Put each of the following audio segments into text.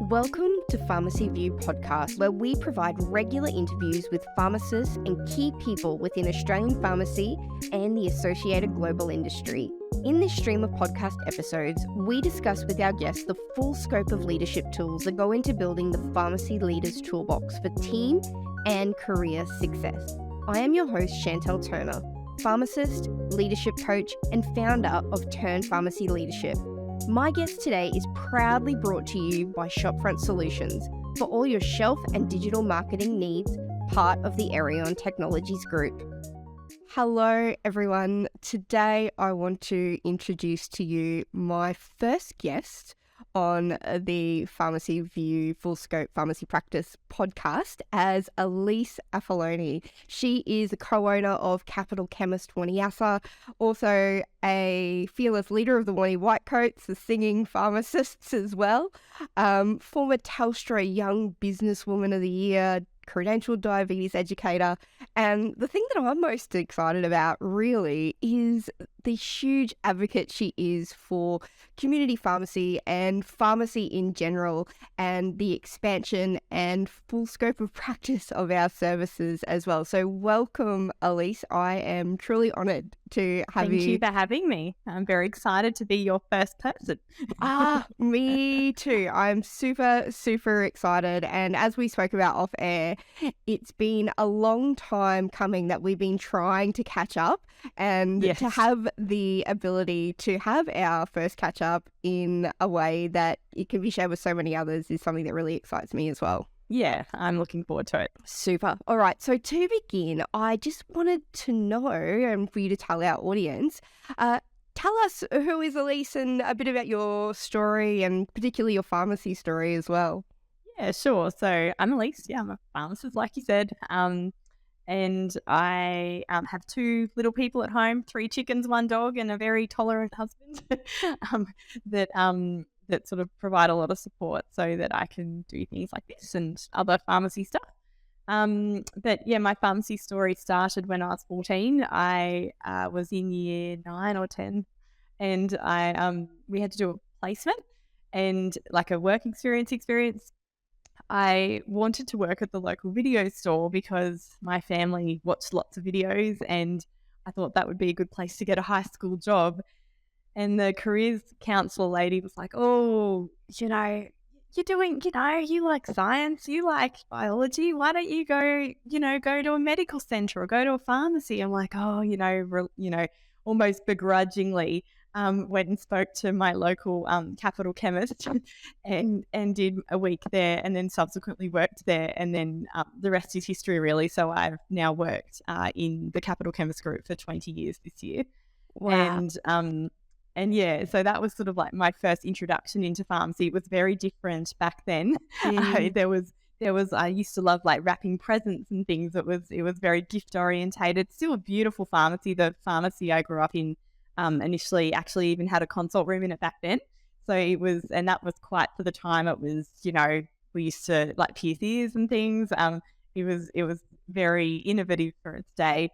Welcome to Pharmacy View podcast, where we provide regular interviews with pharmacists and key people within Australian pharmacy and the associated global industry. In this stream of podcast episodes, we discuss with our guests the full scope of leadership tools that go into building the Pharmacy Leaders Toolbox for team and career success. I am your host, Chantelle Turner, pharmacist, leadership coach, and founder of Turn Pharmacy Leadership. My guest today is proudly brought to you by Shopfront Solutions for all your shelf and digital marketing needs, part of the Arion Technologies Group. Hello, everyone. Today, I want to introduce to you my first guest on the Pharmacy View Full Scope Pharmacy Practice podcast as Elise Apolloni. She is a co-owner of Chemist Wanniassa, also a fearless leader of the Wannie Whitecoats, the singing Pharmacists as well, former Telstra Young Business Woman of the Year, credentialed diabetes educator. And the thing that I'm most excited about really is the huge advocate she is for community pharmacy and pharmacy in general, and the expansion and full scope of practice of our services as well. So welcome, Elise. I am truly honoured to have you. Thank you for having me. I'm very excited to be your first person. Me too. I'm super, super excited. And as we spoke about off air, it's been a long time coming that we've been trying to catch up, and to have the ability to have our first catch up in a way that it can be shared with so many others is something that really excites me as well. Yeah, I'm looking forward to it. Super. All right. So to begin, I just wanted to know, and for you to tell our audience, tell us who is Elise and a bit about your story, and particularly your pharmacy story as well. Yeah, sure. So I'm Elise. Yeah, I'm a pharmacist, like you said. And I have two little people at home, 3 chickens, 1 dog, and a very tolerant husband that sort of provide a lot of support so that I can do things like this and other pharmacy stuff. But yeah, my pharmacy story started when I was 14. I was in year 9 or 10, and we had to do a placement and like a work experience. I wanted to work at the local video store because my family watched lots of videos, and I thought that would be a good place to get a high school job. And the careers counsellor lady was like, oh, you like science, you like biology. Why don't you go to a medical centre or go to a pharmacy? I'm like, almost begrudgingly went and spoke to my local capital chemist and did a week there, and then subsequently worked there. And then the rest is history, really. So I've now worked in the Capital Chemist Group for 20 years this year. Wow. And yeah, so that was sort of like my first introduction into pharmacy. It was very different back then. There was I used to love like wrapping presents and things. It was very gift orientated. Still a beautiful pharmacy. The pharmacy I grew up in initially actually even had a consult room in it back then. So and that was quite, for the time, it was, we used to like pierce ears and things. It was very innovative for its day.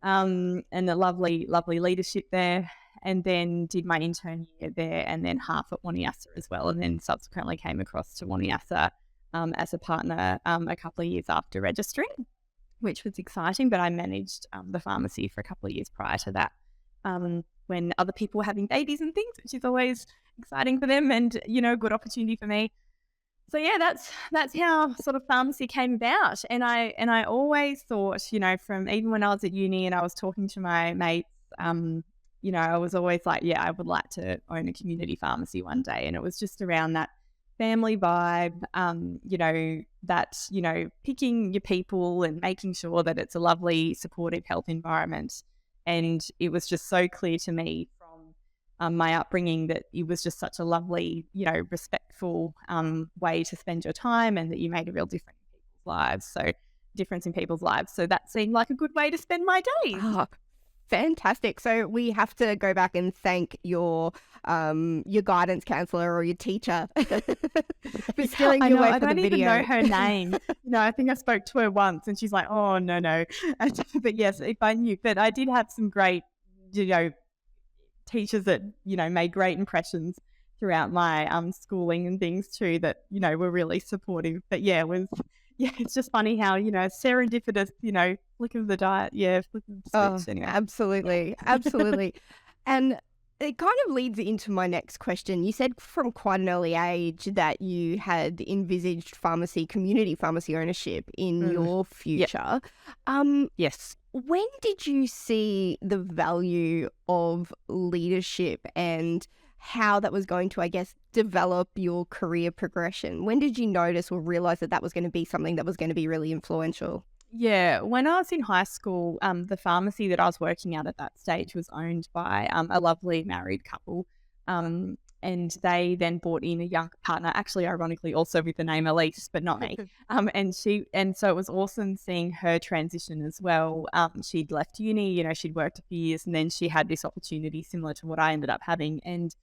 And the lovely leadership there. And then did my intern year there, and then half at Wanniassa as well, and then subsequently came across to Wanniassa as a partner a couple of years after registering, which was exciting. But I managed the pharmacy for a couple of years prior to that, when other people were having babies and things, which is always exciting for them and, a good opportunity for me. So yeah, that's how sort of pharmacy came about. And I always thought, from even when I was at uni and I was talking to my mates, I was always like, yeah, I would like to own a community pharmacy one day. And it was just around that family vibe, picking your people and making sure that it's a lovely, supportive health environment. And it was just so clear to me from my upbringing that it was just such a lovely, respectful way to spend your time, and that you made a real difference in people's lives. So that seemed like a good way to spend my days. Oh, fantastic. So we have to go back and thank your guidance counsellor or your teacher for stealing your way for the video. I don't even know her name. I think I spoke to her once and she's like, oh, no. But yes, if I knew. But I did have some great, teachers that, made great impressions throughout my schooling and things too that, were really supportive. But it's just funny how, serendipitous, flick of the diet. Yeah, flick of the switch anyway. Absolutely. Absolutely. And it kind of leads into my next question. You said from quite an early age that you had envisaged community pharmacy ownership in your future. Yes. When did you see the value of leadership and how that was going to, I guess, develop your career progression? When did you notice or realize that was going to be something that was going to be really influential? Yeah, when I was in high school, the pharmacy that I was working at that stage was owned by a lovely married couple, and they then brought in a young partner, actually ironically also with the name Elise, but not me. And so it was awesome seeing her transition as well. She'd left uni, she'd worked a few years, and then she had this opportunity similar to what I ended up having. And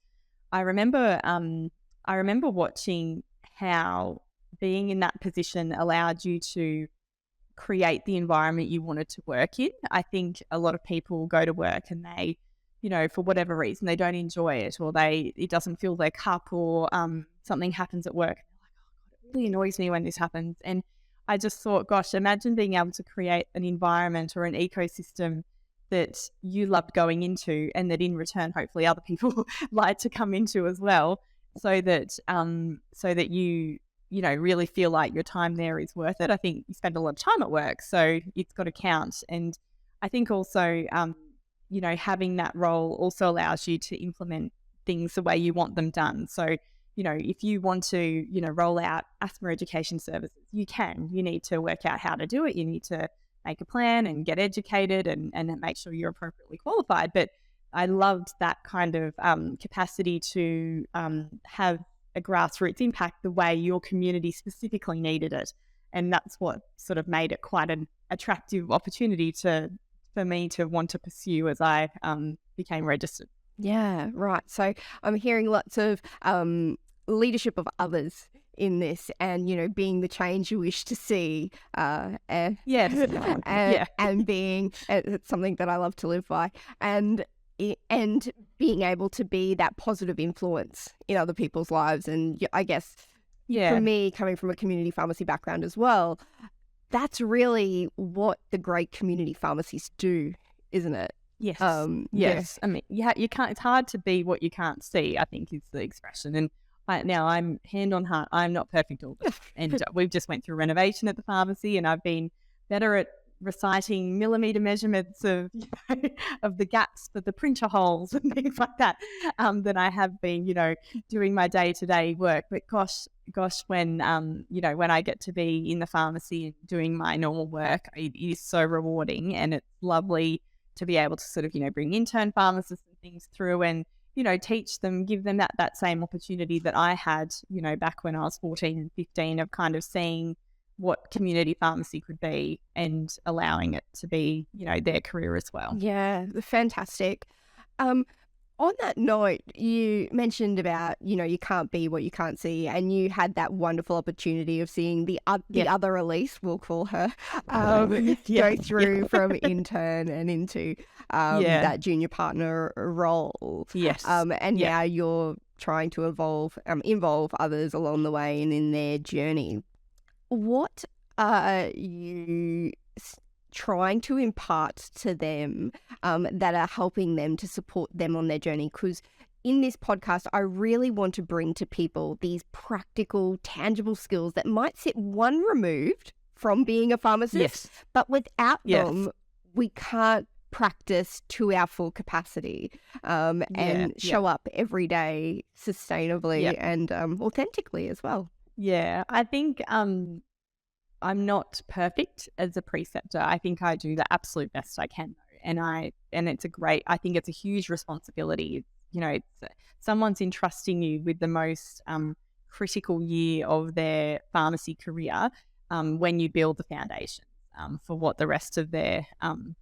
I remember watching how being in that position allowed you to create the environment you wanted to work in. I think a lot of people go to work and they, for whatever reason, they don't enjoy it, or it doesn't fill their cup, or something happens at work. They're like, oh God, it really annoys me when this happens. And I just thought, gosh, imagine being able to create an environment or an ecosystem that you loved going into, and that in return, hopefully other people like to come into as well, so that you really feel like your time there is worth it. I think you spend a lot of time at work, so it's got to count. And I think also, having that role also allows you to implement things the way you want them done. So, if you want to, roll out asthma education services, you can. You need to work out how to do it. You need to make a plan and get educated and make sure you're appropriately qualified. But I loved that kind of capacity to have a grassroots impact the way your community specifically needed it. And that's what sort of made it quite an attractive opportunity for me to want to pursue as I became registered. Yeah, right. So I'm hearing lots of leadership of others in this, and being the change you wish to see. Yes. And being it's something that I love to live by. And being able to be that positive influence in other people's lives. And I guess for me, coming from a community pharmacy background as well, that's really what the great community pharmacies do, isn't it? Yes. Yes. I mean, you can't. It's hard to be what you can't see, I think, is the expression. And now I'm hand on heart, I'm not perfect all the time. And we've just went through renovation at the pharmacy, and I've been better at reciting millimeter measurements of of the gaps for the printer holes and things like that than I have been, doing my day-to-day work. But gosh, when when I get to be in the pharmacy and doing my normal work, it is so rewarding, and it's lovely to be able to sort of bring intern pharmacists and things through and teach them, give them that same opportunity that I had back when I was 14 and 15 of kind of seeing what community pharmacy could be and allowing it to be, their career as well. Yeah, fantastic. On that note, you mentioned about, you can't be what you can't see, and you had that wonderful opportunity of seeing the other Elise, we'll call her, go through from intern and into that junior partner role. Yes. Now you're trying to involve others along the way and in their journey. What are you trying to impart to them that are helping them to support them on their journey? Because in this podcast, I really want to bring to people these practical, tangible skills that might sit one removed from being a pharmacist, but without them, we can't practice to our full capacity and show up every day sustainably and authentically as well. Yeah, I think I'm not perfect as a preceptor. I think I do the absolute best I can, and I think it's a huge responsibility. It's someone's entrusting you with the most critical year of their pharmacy career when you build the foundation for what the rest of their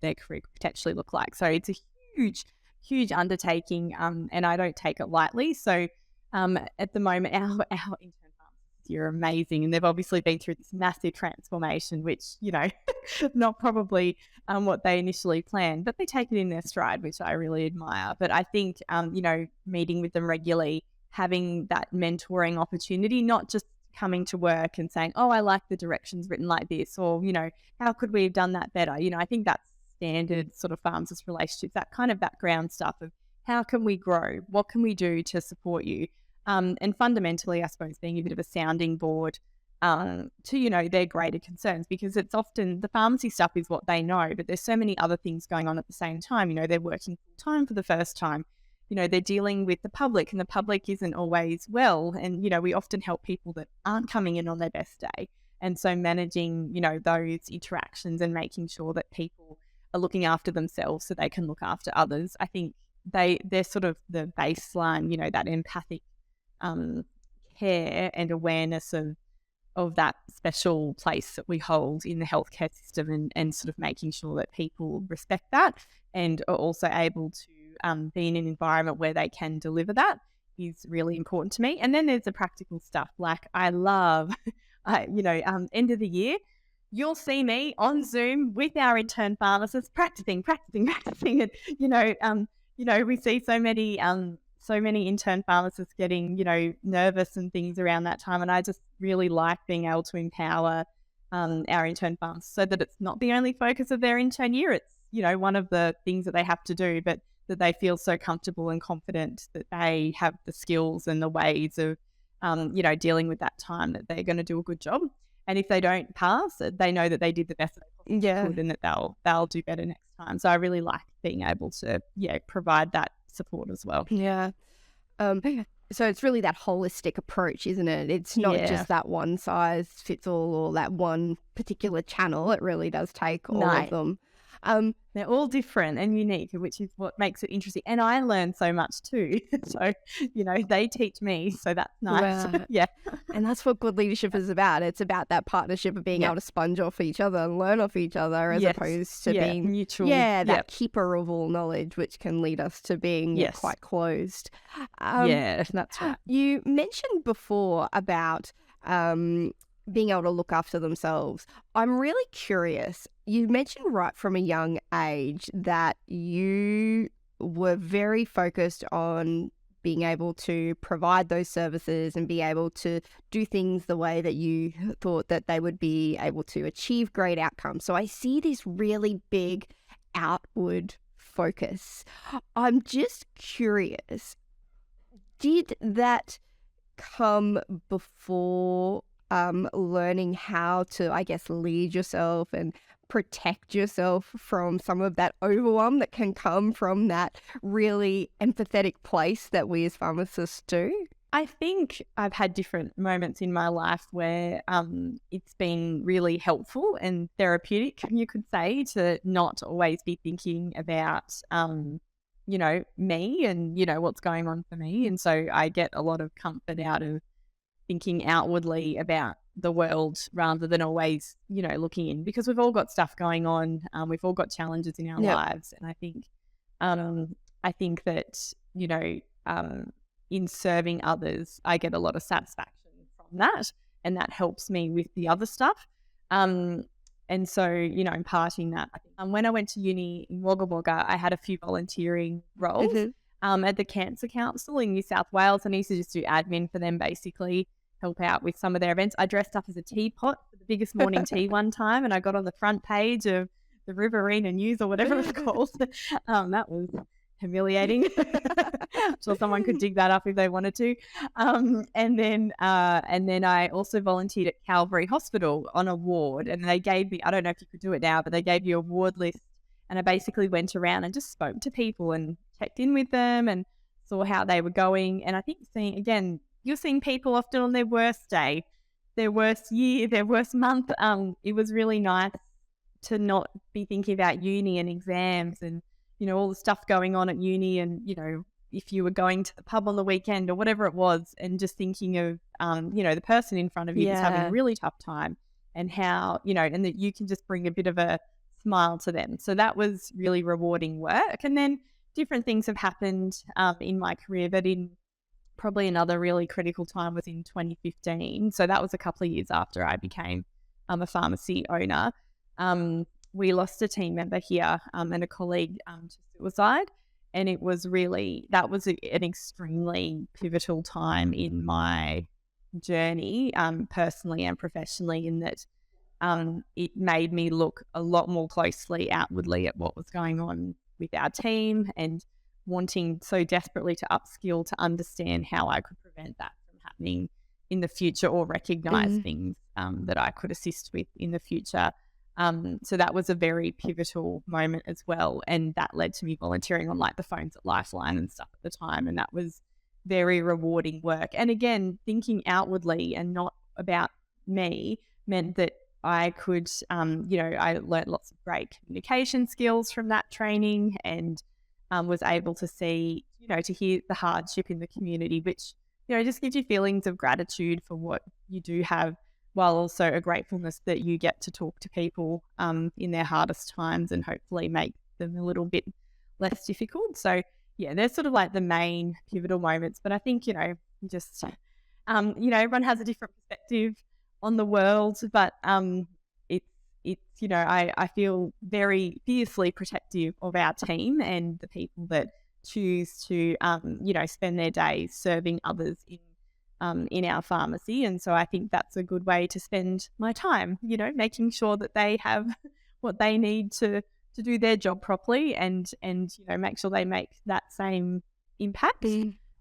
career could potentially look like. So it's a huge undertaking, and I don't take it lightly. So at the moment, our intern you're amazing, and they've obviously been through this massive transformation, which not probably what they initially planned, but they take it in their stride, which I really admire. But I think meeting with them regularly, having that mentoring opportunity, not just coming to work and saying, oh, I like the directions written like this, or, how could we have done that better? I think that's standard sort of pharmacist relationships, that kind of background stuff of how can we grow? What can we do to support you? And fundamentally, I suppose, being a bit of a sounding board to, their greater concerns, because it's often the pharmacy stuff is what they know, but there's so many other things going on at the same time. They're working full time for the first time. They're dealing with the public, and the public isn't always well. And, we often help people that aren't coming in on their best day. And so managing, those interactions and making sure that people are looking after themselves so they can look after others. I think they're sort of the baseline, that empathic care and awareness of that special place that we hold in the healthcare system, and sort of making sure that people respect that and are also able to be in an environment where they can deliver that is really important to me. And then there's the practical stuff. Like I love, end of the year, you'll see me on Zoom with our intern pharmacists practicing. And, we see so many intern pharmacists getting, nervous and things around that time. And I just really like being able to empower our intern pharmacists so that it's not the only focus of their intern year. It's, one of the things that they have to do, but that they feel so comfortable and confident that they have the skills and the ways of, dealing with that time, that they're going to do a good job. And if they don't pass, they know that they did the best that they possibly could, and that they'll do better next time. So I really like being able to, provide that support as well. Yeah. So it's really that holistic approach, isn't it? It's not just that one size fits all or that one particular channel. It really does take all of them. They're all different and unique, which is what makes it interesting. And I learn so much too. So, they teach me. So that's nice. Wow. Yeah. And that's what good leadership is about. It's about that partnership of being able to sponge off each other and learn off each other, as opposed to being mutual. That keeper of all knowledge, which can lead us to being quite closed. That's right. You mentioned before about being able to look after themselves. I'm really curious. You mentioned right from a young age that you were very focused on being able to provide those services and be able to do things the way that you thought that they would be able to achieve great outcomes. So I see this really big outward focus. I'm just curious, did that come before learning how to, I guess, lead yourself and protect yourself from some of that overwhelm that can come from that really empathetic place that we as pharmacists do? I think I've had different moments in my life where it's been really helpful and therapeutic, you could say, to not always be thinking about, me and, what's going on for me. And so I get a lot of comfort out of thinking outwardly about the world rather than always, looking in, because we've all got stuff going on. We've all got challenges in our lives. And I think that, in serving others, I get a lot of satisfaction from that, and that helps me with the other stuff. And so, imparting that. When I went to uni in Wagga Wagga, I had a few volunteering roles at the Cancer Council in New South Wales, and I used to just do admin for them, basically help out with some of their events. I dressed up as a teapot for the biggest morning tea one time, and I got on the front page of the Riverina News or whatever it was called. That was humiliating. I'm sure someone could dig that up if they wanted to. And then I also volunteered at Calvary Hospital on a ward, and they gave me, I don't know if you could do it now, but they gave you a ward list, and I basically went around and just spoke to people and checked in with them and saw how they were going. And I think you're seeing people often on their worst day, their worst year, their worst month. It was really nice to not be thinking about uni and exams and, all the stuff going on at uni, and, if you were going to the pub on the weekend or whatever it was, and just thinking of, the person in front of you that's having a really tough time, and how, and that you can just bring a bit of a smile to them. So that was really rewarding work. And then different things have happened in my career, but in probably another really critical time was in 2015. So that was a couple of years after I became a pharmacy owner. We lost a team member here and a colleague to suicide. And it was really, that was an extremely pivotal time in my journey, personally and professionally, in that it made me look a lot more closely outwardly at what was going on with our team, and wanting so desperately to upskill to understand how I could prevent that from happening in the future, or recognize things that I could assist with in the future. So that was a very pivotal moment as well. And that led to me volunteering on like the phones at Lifeline and stuff at the time. And that was very rewarding work. And again, thinking outwardly and not about me meant that I could, I learned lots of great communication skills from that training, and was able to see, to hear the hardship in the community, which, just gives you feelings of gratitude for what you do have, while also a gratefulness that you get to talk to people in their hardest times and hopefully make them a little bit less difficult. So yeah, they're sort of like the main pivotal moments. But I think, everyone has a different perspective on the world, but I feel very fiercely protective of our team and the people that choose to, spend their days serving others in our pharmacy. And so I think that's a good way to spend my time, making sure that they have what they need to do their job properly, and make sure they make that same impact.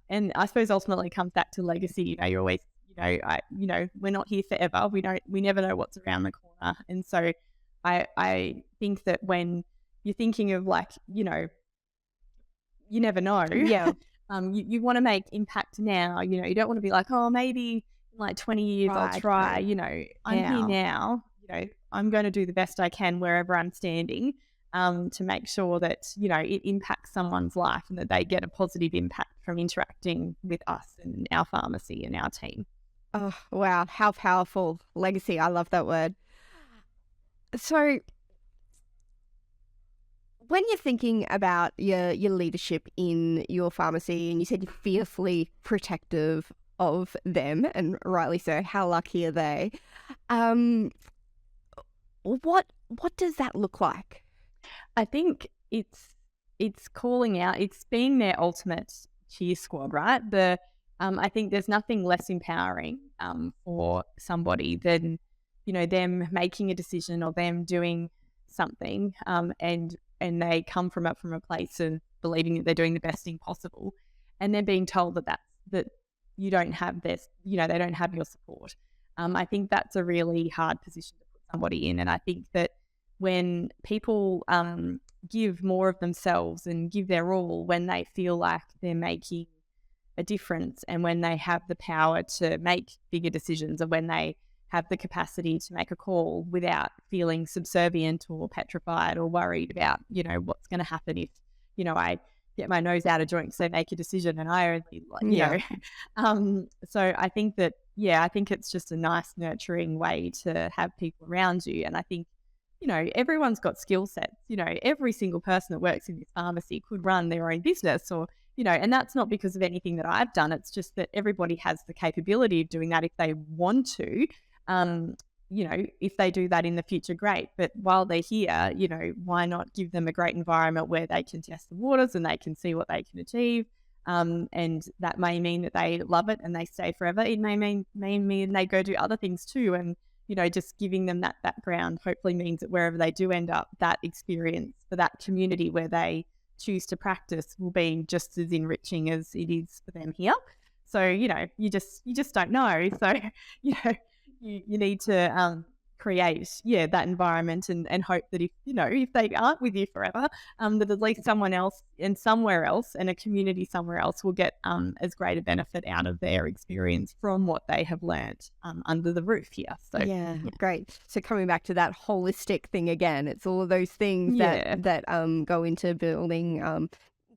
And I suppose ultimately it comes back to legacy. You're always, we're not here forever. We never know what's around the corner. And so I think that when you're thinking of like, you never know. Yeah. You want to make impact now. You don't want to be like, oh, maybe in like 20 years I'll try. I'm here now. I'm going to do the best I can wherever I'm standing, to make sure that, it impacts someone's life and that they get a positive impact from interacting with us and our pharmacy and our team. Oh, wow. How powerful. Legacy. I love that word. So when you're thinking about your leadership in your pharmacy, and you said you're fiercely protective of them, and rightly so, how lucky are they? What does that look like? I think it's calling out, it's being their ultimate cheer squad, right? I think there's nothing less empowering for somebody than, them making a decision or them doing something, and they come from a place of believing that they're doing the best thing possible, and then being told that you don't have this, they don't have your support. I think that's a really hard position to put somebody in. And I think that when people give more of themselves and give their all, when they feel like they're making a difference, and when they have the power to make bigger decisions, or when they have the capacity to make a call without feeling subservient or petrified or worried about, what's going to happen if, I get my nose out of joint because they make a decision and I only, so I think that, I think it's just a nice nurturing way to have people around you. And I think, everyone's got skill sets. Every single person that works in this pharmacy could run their own business, or, and that's not because of anything that I've done. It's just that everybody has the capability of doing that if they want to. If they do that in the future, great. But while they're here, why not give them a great environment where they can test the waters and they can see what they can achieve? And that may mean that they love it and they stay forever. It may mean they go do other things too. And, just giving them that background hopefully means that wherever they do end up, that experience for that community where they choose to practice will be just as enriching as it is for them here. So, you just don't know. So, you need to create, that environment, and hope that if they aren't with you forever, that at least someone else and somewhere else, and a community somewhere else, will get as great a benefit out of their experience from what they have learnt under the roof here. So great. So coming back to that holistic thing again, it's all of those things that go into building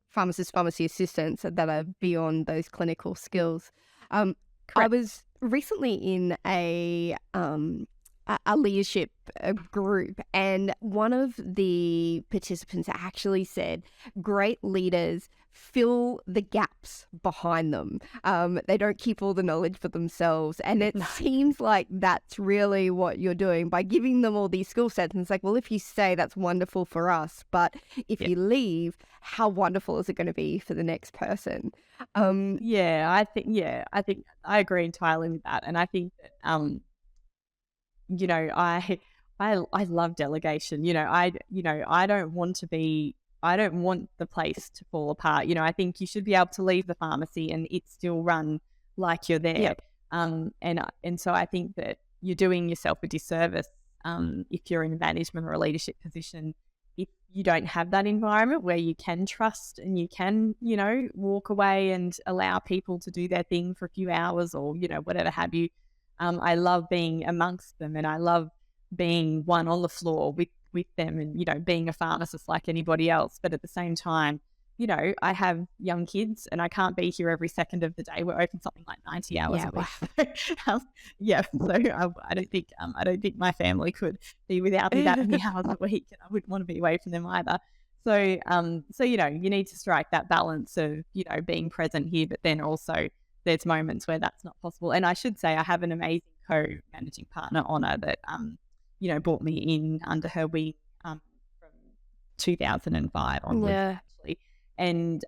pharmacists, pharmacy assistants that are beyond those clinical skills. I was recently in a a leadership group, and one of the participants actually said great leaders fill the gaps behind them. They don't keep all the knowledge for themselves. And it seems like that's really what you're doing by giving them all these skill sets. And it's like, well, if you stay, that's wonderful for us. But if you leave, how wonderful is it going to be for the next person? I think I agree entirely with that. And I think that, I love delegation. I don't want the place to fall apart. I think you should be able to leave the pharmacy and it still run like you're there. Yep. And so I think that you're doing yourself a disservice if you're in a management or a leadership position, if you don't have that environment where you can trust and you can, walk away and allow people to do their thing for a few hours or, whatever have you. I love being amongst them, and I love being one on the floor with them and, being a pharmacist like anybody else. But at the same time, I have young kids and I can't be here every second of the day. We're open something like 90 hours a week. So I don't think my family could be without me that many hours a week, and I wouldn't want to be away from them either. So, you need to strike that balance of, being present here, but then also there's moments where that's not possible. And I should say I have an amazing co-managing partner, Honor, that, brought me in under her wing from 2005 onwards, actually. And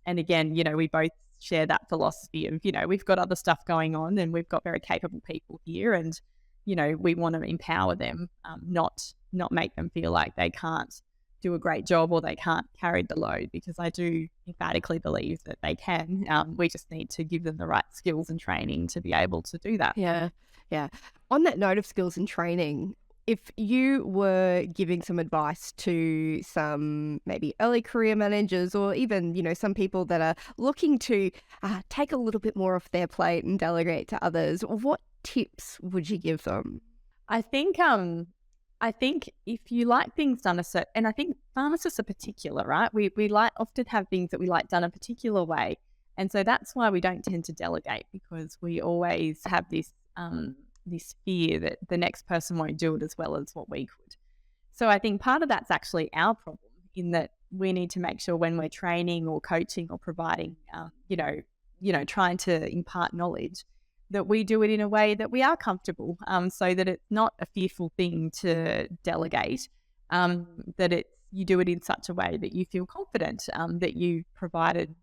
again, we both share that philosophy of, we've got other stuff going on and we've got very capable people here, and, we want to empower them, not make them feel like they can't do a great job or they can't carry the load, because I do emphatically believe that they can. We just need to give them the right skills and training to be able to do that. Yeah. On that note of skills and training, if you were giving some advice to some maybe early career managers or even, some people that are looking to take a little bit more off their plate and delegate to others, what tips would you give them? I think if you like things done and I think pharmacists are particular, right? We often have things that we like done a particular way. And so that's why we don't tend to delegate, because we always have this fear that the next person won't do it as well as what we could. So I think part of that's actually our problem, in that we need to make sure when we're training or coaching or providing, trying to impart knowledge, that we do it in a way that we are comfortable, so that it's not a fearful thing to delegate, that you do it in such a way that you feel confident, that you provided,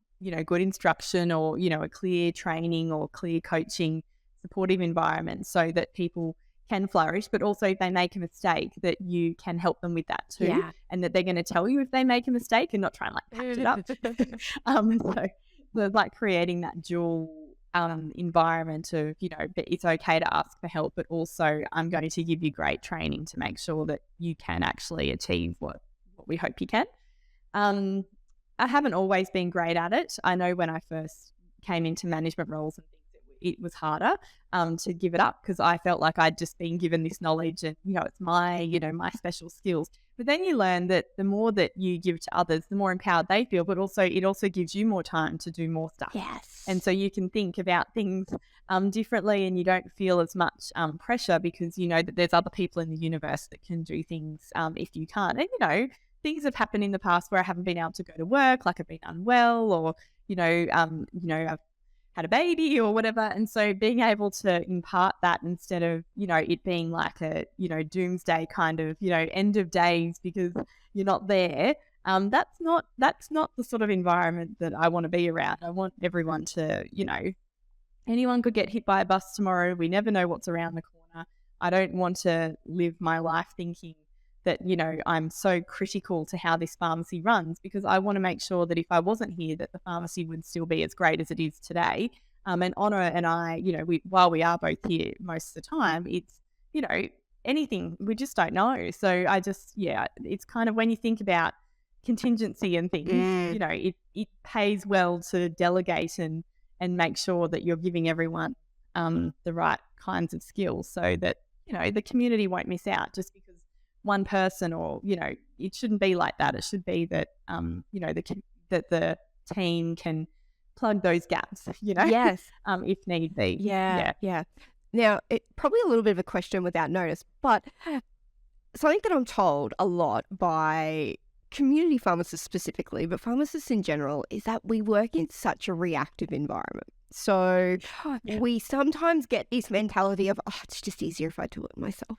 good instruction or, a clear training or clear coaching, supportive environment, so that people can flourish, but also if they make a mistake, that you can help them with that too, and that they're going to tell you if they make a mistake and not try and patch it up. So like creating that dual environment of, it's okay to ask for help, but also I'm going to give you great training to make sure that you can actually achieve what we hope you can. I haven't always been great at it. I know when I first came into management roles and things, it was harder to give it up, because I felt like I'd just been given this knowledge and, it's my special skills. But then you learn that the more that you give to others, the more empowered they feel, but also it also gives you more time to do more stuff. Yes. And so you can think about things differently, and you don't feel as much pressure, because you know that there's other people in the universe that can do things if you can't. And, things have happened in the past where I haven't been able to go to work, like I've been unwell, or, I've had a baby or whatever. And so being able to impart that instead of, it being like a, doomsday kind of, end of days because you're not there. That's not the sort of environment that I want to be around. I want everyone to, anyone could get hit by a bus tomorrow. We never know what's around the corner. I don't want to live my life thinking that, I'm so critical to how this pharmacy runs, because I want to make sure that if I wasn't here, that the pharmacy would still be as great as it is today. And Honor and I, while we are both here most of the time, it's, anything, we just don't know. So it's kind of, when you think about contingency and things, it pays well to delegate and make sure that you're giving everyone the right kinds of skills, so that, the community won't miss out just because one person, or, it shouldn't be like that. It should be that, that the team can plug those gaps, Yes. if need be. Yeah. Now, it probably a little bit of a question without notice, but something that I'm told a lot by community pharmacists specifically, but pharmacists in general, is that we work in such a reactive environment. So we sometimes get this mentality of, oh, it's just easier if I do it myself.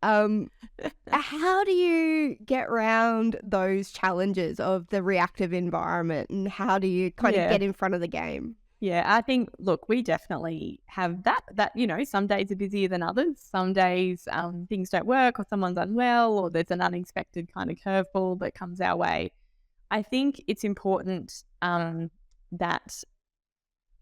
How do you get around those challenges of the reactive environment, and how do you kind of get in front of the game? Yeah, I think, look, we definitely have that, some days are busier than others. Some days things don't work, or someone's unwell, or there's an unexpected kind of curveball that comes our way. I think it's important that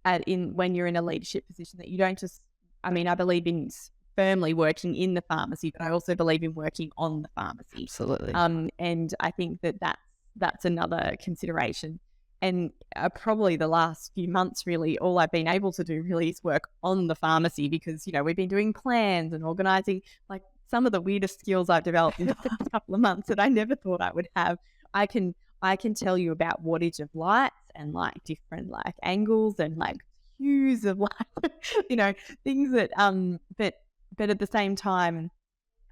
when you're in a leadership position, that you don't just, I believe in firmly working in the pharmacy, but I also believe in working on the pharmacy. Absolutely. And I think that's another consideration. And probably the last few months, really, all I've been able to do really is work on the pharmacy, because, we've been doing plans and organising, like some of the weirdest skills I've developed in the last couple of months that I never thought I would have. I can tell you about wattage of lights and like different like angles and like hues of light, things that but at the same time,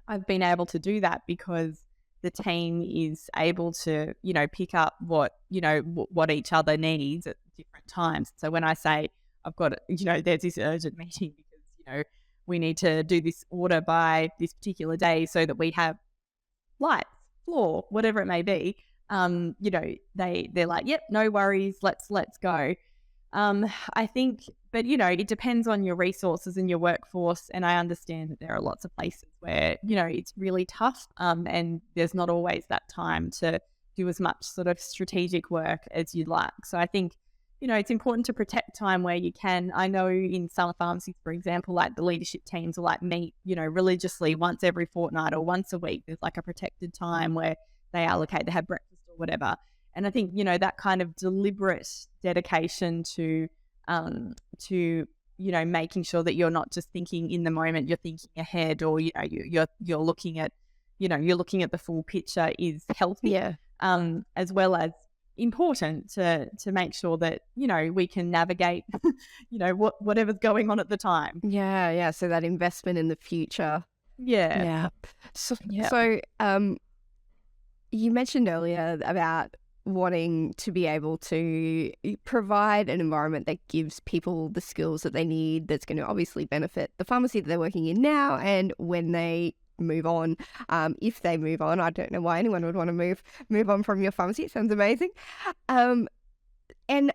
I've been able to do that because the team is able to, pick up what each other needs at different times. So when I say I've got, there's this urgent meeting because, we need to do this order by this particular day so that we have lights, floor, whatever it may be, they're like, yep, no worries, let's go. I think, but it depends on your resources and your workforce, and I understand that there are lots of places where it's really tough, and there's not always that time to do as much sort of strategic work as you'd like. So I think it's important to protect time where you can. I know in some pharmacies, for example, like the leadership teams will like meet religiously once every fortnight or once a week. There's like a protected time where they have breakfast or whatever. And I think, that kind of deliberate dedication to making sure that you're not just thinking in the moment, you're thinking ahead, or, you're looking at, you're looking at the full picture is healthy. Yeah. As well as important to make sure that, we can navigate, whatever's going on at the time. Yeah. Yeah. So that investment in the future. Yeah. Yeah. So you mentioned earlier about wanting to be able to provide an environment that gives people the skills that they need, that's going to obviously benefit the pharmacy that they're working in now and when they move on. If they move on, I don't know why anyone would want to move on from your pharmacy. It sounds amazing. And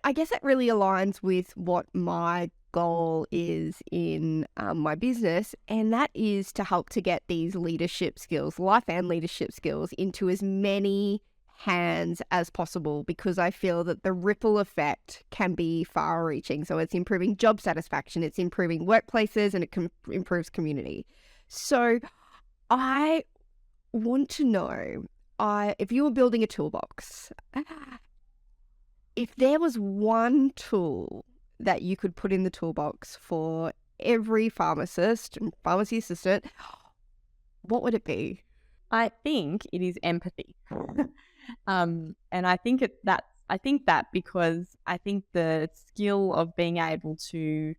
I guess it really aligns with what my goal is in my business, and that is to help to get these leadership skills, life and leadership skills, into as many hands as possible, because I feel that the ripple effect can be far reaching. So it's improving job satisfaction, it's improving workplaces, and it improves community. So I want to know, if you were building a toolbox, if there was one tool that you could put in the toolbox for every pharmacist and pharmacy assistant, what would it be? I think it is empathy. And I think that because I think the skill of being able to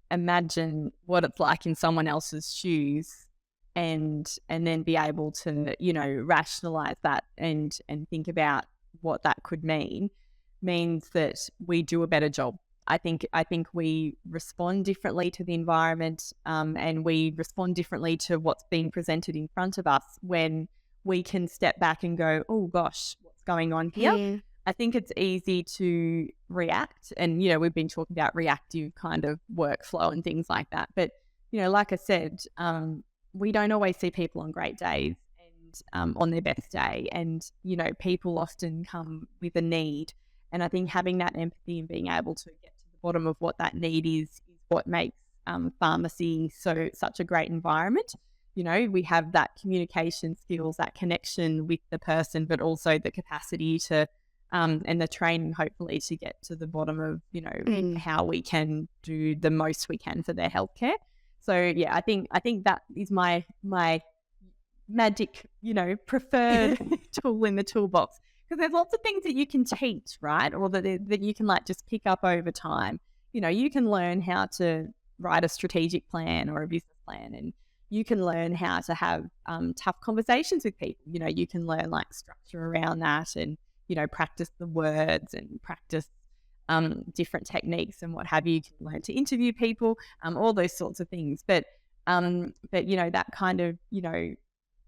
imagine what it's like in someone else's shoes and then be able to, rationalize that and think about what that could means that we do a better job. I think we respond differently to the environment, and we respond differently to what's being presented in front of us when we can step back and go, oh gosh, what's going on here? Yeah. I think it's easy to react, and we've been talking about reactive kind of workflow and things like that. But like I said, we don't always see people on great days and on their best day, and people often come with a need. And I think having that empathy and being able to get to the bottom of what that need is what makes pharmacy such a great environment. We have that communication skills, that connection with the person, but also the capacity to and the training, hopefully, to get to the bottom of how we can do the most we can for their healthcare. So yeah, I think that is my magic, preferred tool in the toolbox. Because there's lots of things that you can teach, right? Or that you can just pick up over time. You can learn how to write a strategic plan or a business plan, and you can learn how to have tough conversations with people. You know, you can learn like structure around that, and, you know, practice the words and practice different techniques and what have you. You can learn to interview people, all those sorts of things. But you know, that kind of, you know,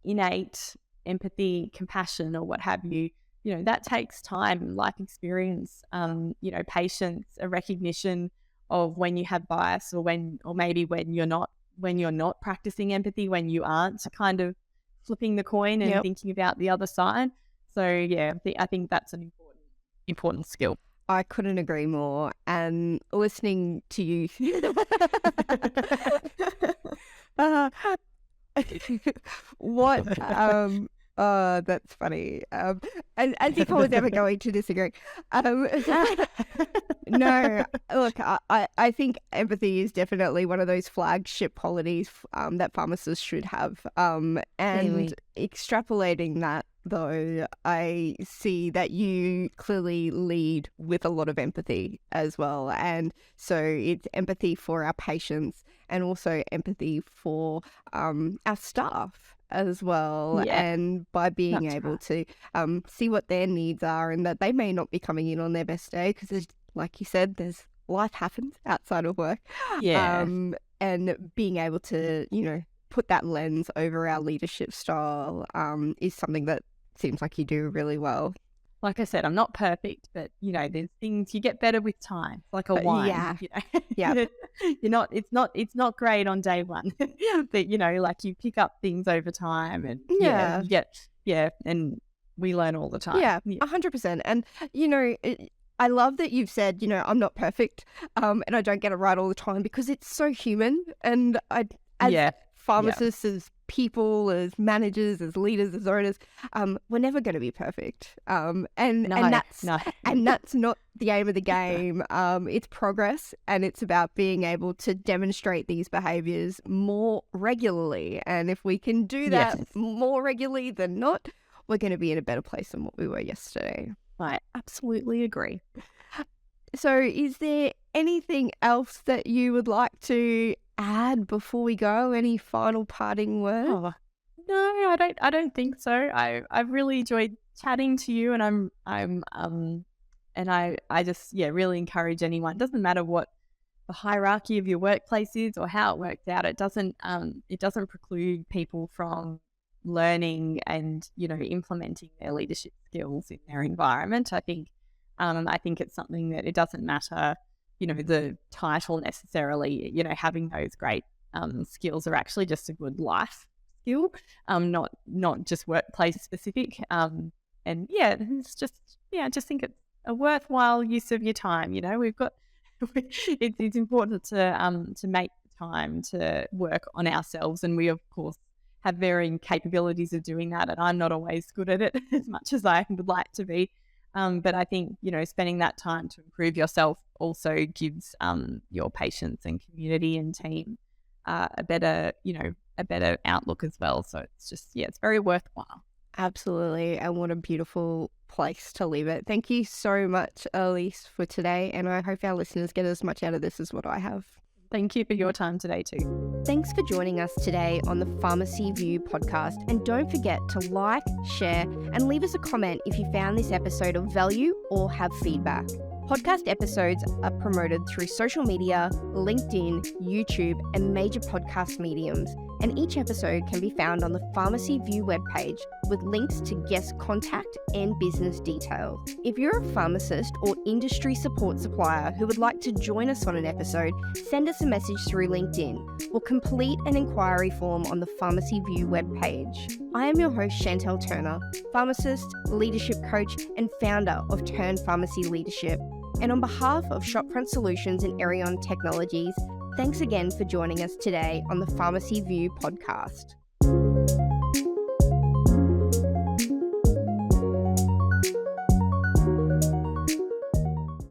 innate empathy, compassion, or what have you, you know, that takes time, life experience, you know, patience, a recognition of when you have bias, or maybe when you're not practicing empathy, when you aren't kind of flipping the coin and thinking about the other side. So yeah, I think that's an important skill. I couldn't agree more. And listening to you, what that's funny. And as if I was ever going to disagree. No, look, I think empathy is definitely one of those flagship qualities that pharmacists should have. And extrapolating that, though, I see that you clearly lead with a lot of empathy as well. And so it's empathy for our patients and also empathy for our staff as well. Yeah, and by being that's able right. to see what their needs are, and that they may not be coming in on their best day, because like you said, there's life happens outside of work. Yeah. And being able to, you know, put that lens over our leadership style is something that seems like you do really well. Like I said, I'm not perfect, but, you know, there's things you get better with time. It's like a wine. Yeah. You know? Yeah. It's not great on day one. But, you know, like you pick up things over time, and Yeah. you get, and we learn all the time. Yeah, 100%. And, you know, I love that you've said, you know, I'm not perfect and I don't get it right all the time, because it's so human. And as pharmacists, as people, as managers, as leaders, as owners, we're never going to be perfect. And that's not the aim of the game. It's progress, and it's about being able to demonstrate these behaviors more regularly. And if we can do that more regularly than not, we're going to be in a better place than what we were yesterday. I absolutely agree. So is there anything else that you would like to add before we go? Any final parting words? Oh, no, I don't think so. I've really enjoyed chatting to you, and I just really encourage anyone. It doesn't matter what the hierarchy of your workplace is or how it works out. It doesn't preclude people from learning and, you know, implementing their leadership skills in their environment. I think it's something that it doesn't matter, you know, the title necessarily. You know, having those great skills are actually just a good life skill, not just workplace specific. It's just I just think it's a worthwhile use of your time. You know, it's important to make time to work on ourselves, and we of course have varying capabilities of doing that, and I'm not always good at it as much as I would like to be. But I think, you know, spending that time to improve yourself also gives your patients and community and team a better outlook as well. So it's just, it's very worthwhile. Absolutely. And what a beautiful place to leave it. Thank you so much, Elise, for today. And I hope our listeners get as much out of this as what I have. Thank you for your time today too. Thanks for joining us today on the Pharmacy View podcast. And don't forget to like, share, and leave us a comment if you found this episode of value or have feedback. Podcast episodes are promoted through social media, LinkedIn, YouTube, and major podcast mediums. And each episode can be found on the Pharmacy View webpage with links to guest contact and business details. If you're a pharmacist or industry support supplier who would like to join us on an episode, send us a message through LinkedIn or complete an inquiry form on the Pharmacy View webpage. I am your host, Chantelle Turner, pharmacist, leadership coach, and founder of Turn Pharmacy Leadership. And on behalf of Shopfront Solutions and Arion Technologies, thanks again for joining us today on the Pharmacy View podcast.